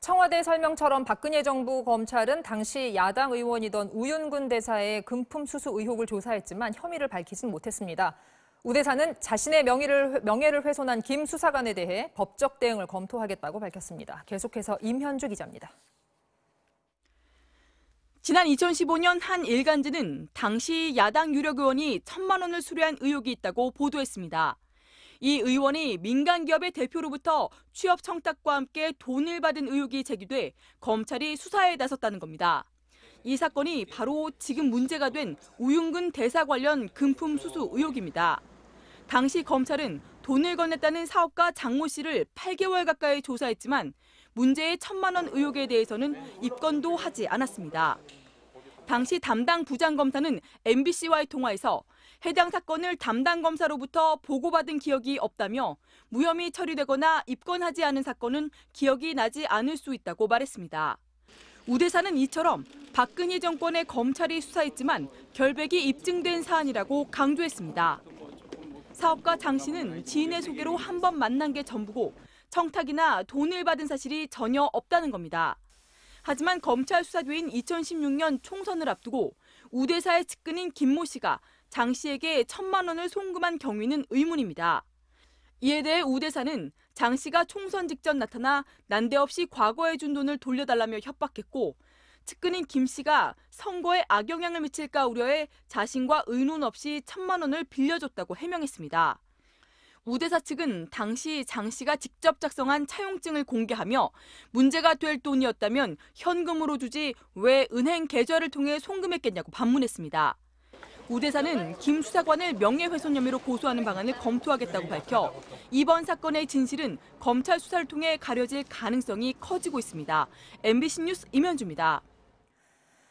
청와대 설명처럼 박근혜 정부 검찰은 당시 야당 의원이던 우윤근 대사의 금품 수수 의혹을 조사했지만 혐의를 밝히진 못했습니다. 우 대사는 자신의 명예를 훼손한 김 수사관에 대해 법적 대응을 검토하겠다고 밝혔습니다. 계속해서 임현주 기자입니다. 지난 2015년 한 일간지는 당시 야당 유력 의원이 1,000만 원을 수뢰한 의혹이 있다고 보도했습니다. 이 의원이 민간 기업의 대표로부터 취업 청탁과 함께 돈을 받은 의혹이 제기돼 검찰이 수사에 나섰다는 겁니다. 이 사건이 바로 지금 문제가 된 우윤근 대사 관련 금품 수수 의혹입니다. 당시 검찰은 돈을 건넸다는 사업가 장모 씨를 8개월 가까이 조사했지만 문제의 1,000만 원 의혹에 대해서는 입건도 하지 않았습니다. 당시 담당 부장검사는 MBC와의 통화에서 해당 사건을 담당 검사로부터 보고받은 기억이 없다며 무혐의 처리되거나 입건하지 않은 사건은 기억이 나지 않을 수 있다고 말했습니다. 우 대사는 이처럼 박근혜 정권의 검찰이 수사했지만 결백이 입증된 사안이라고 강조했습니다. 사업가 장 씨는 지인의 소개로 한 번 만난 게 전부고 청탁이나 돈을 받은 사실이 전혀 없다는 겁니다. 하지만 검찰 수사 뒤인 2016년 총선을 앞두고 우 대사의 측근인 김모 씨가 장 씨에게 1,000만 원을 송금한 경위는 의문입니다. 이에 대해 우 대사는 장 씨가 총선 직전 나타나 난데없이 과거에 준 돈을 돌려달라며 협박했고 측근인 김 씨가 선거에 악영향을 미칠까 우려해 자신과 의논 없이 1,000만 원을 빌려줬다고 해명했습니다. 우 대사 측은 당시 장 씨가 직접 작성한 차용증을 공개하며 문제가 될 돈이었다면 현금으로 주지 왜 은행 계좌를 통해 송금했겠냐고 반문했습니다. 우 대사는 김 수사관을 명예훼손 혐의로 고소하는 방안을 검토하겠다고 밝혀 이번 사건의 진실은 검찰 수사를 통해 가려질 가능성이 커지고 있습니다. MBC 뉴스 임현주입니다.